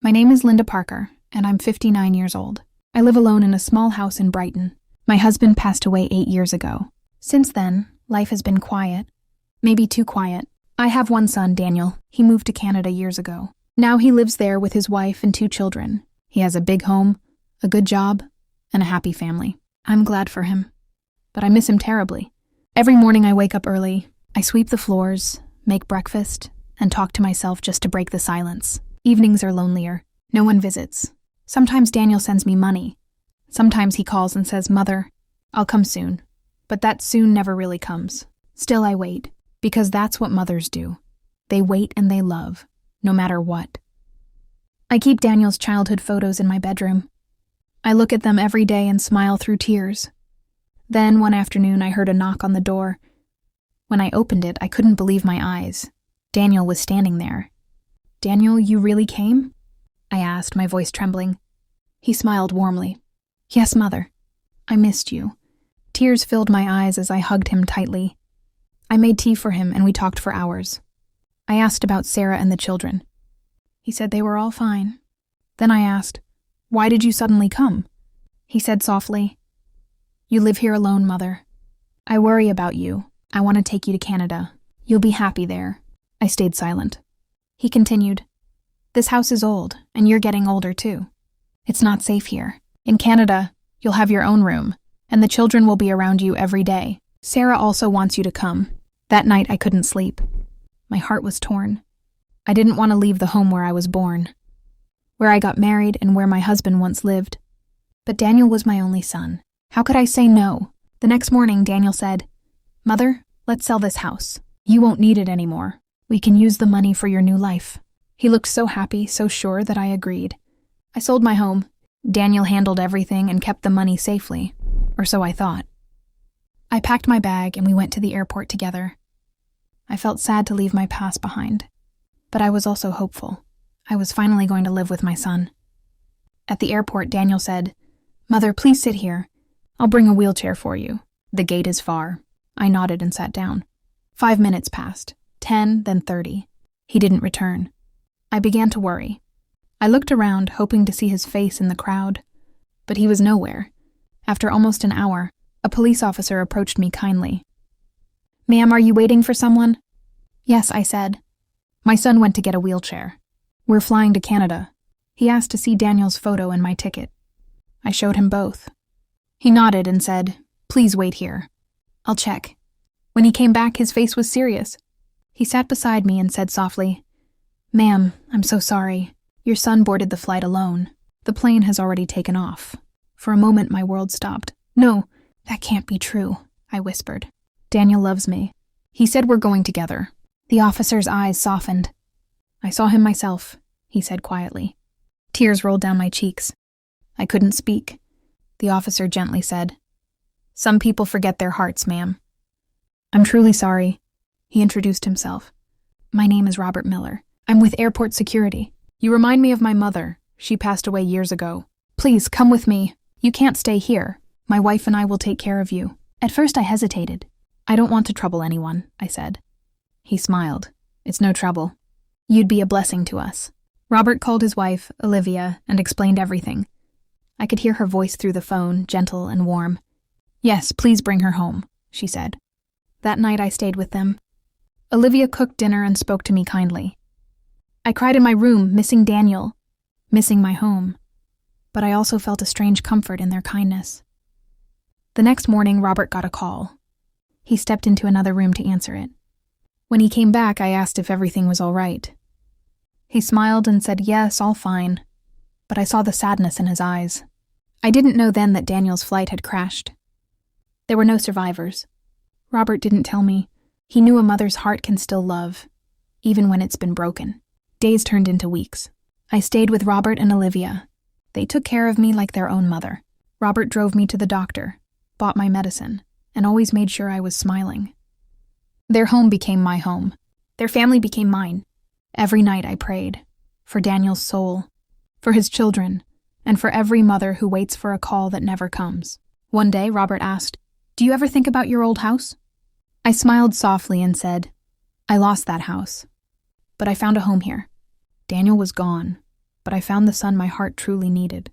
My name is Linda Parker, and I'm 59 years old. I live alone in a small house in Brighton. My husband passed away 8 years ago. Since then, life has been quiet. Maybe too quiet. I have one son, Daniel. He moved to Canada years ago. Now he lives there with his wife and 2 children. He has a big home, a good job, and a happy family. I'm glad for him, but I miss him terribly. Every morning I wake up early. I sweep the floors, make breakfast, and talk to myself just to break the silence. Evenings are lonelier. No one visits. Sometimes Daniel sends me money. Sometimes he calls and says, "Mother, I'll come soon." But that soon never really comes. Still I wait, because that's what mothers do. They wait and they love, no matter what. I keep Daniel's childhood photos in my bedroom. I look at them every day and smile through tears. Then one afternoon I heard a knock on the door. When I opened it, I couldn't believe my eyes. Daniel was standing there. "Daniel, you really came?" I asked, my voice trembling. He smiled warmly. "Yes, Mother. I missed you." Tears filled my eyes as I hugged him tightly. I made tea for him and we talked for hours. I asked about Sarah and the children. He said they were all fine. Then I asked, "Why did you suddenly come?" He said softly, "You live here alone, Mother. I worry about you. I want to take you to Canada. You'll be happy there." I stayed silent. He continued, "This house is old, and you're getting older too. It's not safe here. In Canada, you'll have your own room, and the children will be around you every day. Sarah also wants you to come." That night I couldn't sleep. My heart was torn. I didn't want to leave the home where I was born, where I got married and where my husband once lived. But Daniel was my only son. How could I say no? The next morning, Daniel said, "Mother, let's sell this house. You won't need it anymore. We can use the money for your new life." He looked so happy, so sure that I agreed. I sold my home. Daniel handled everything and kept the money safely, or so I thought. I packed my bag and we went to the airport together. I felt sad to leave my past behind, but I was also hopeful. I was finally going to live with my son. At the airport, Daniel said, "Mother, please sit here. I'll bring a wheelchair for you. The gate is far." I nodded and sat down. 5 minutes passed, 10, then 30. He didn't return. I began to worry. I looked around, hoping to see his face in the crowd, but he was nowhere. After almost an hour, a police officer approached me kindly. "Ma'am, are you waiting for someone?" "Yes," I said. "My son went to get a wheelchair. We're flying to Canada. He asked to see Daniel's photo and my ticket." I showed him both. He nodded and said, "Please wait here. I'll check." When he came back, his face was serious. He sat beside me and said softly, "Ma'am, I'm so sorry. Your son boarded the flight alone. The plane has already taken off." For a moment, my world stopped. "No, that can't be true," I whispered. "Daniel loves me. He said we're going together." The officer's eyes softened. "I saw him myself," he said quietly. Tears rolled down my cheeks. I couldn't speak. The officer gently said, "Some people forget their hearts, ma'am." "I'm truly sorry." He introduced himself. "My name is Robert Miller. I'm with airport security. You remind me of my mother. She passed away years ago. Please, come with me. You can't stay here. My wife and I will take care of you." At first I hesitated. "I don't want to trouble anyone," I said. He smiled. "It's no trouble. You'd be a blessing to us." Robert called his wife, Olivia, and explained everything. I could hear her voice through the phone, gentle and warm. "Yes, please bring her home," she said. That night I stayed with them. Olivia cooked dinner and spoke to me kindly. I cried in my room, missing Daniel, missing my home, but I also felt a strange comfort in their kindness. The next morning, Robert got a call. He stepped into another room to answer it. When he came back, I asked if everything was all right. He smiled and said, "Yes, all fine," but I saw the sadness in his eyes. I didn't know then that Daniel's flight had crashed. There were no survivors. Robert didn't tell me. He knew a mother's heart can still love, even when it's been broken. Days turned into weeks. I stayed with Robert and Olivia. They took care of me like their own mother. Robert drove me to the doctor, bought my medicine, and always made sure I was smiling. Their home became my home. Their family became mine. Every night I prayed, for Daniel's soul, for his children, and for every mother who waits for a call that never comes. One day, Robert asked, "Do you ever think about your old house?" I smiled softly and said, "I lost that house, but I found a home here." Daniel was gone, but I found the son my heart truly needed.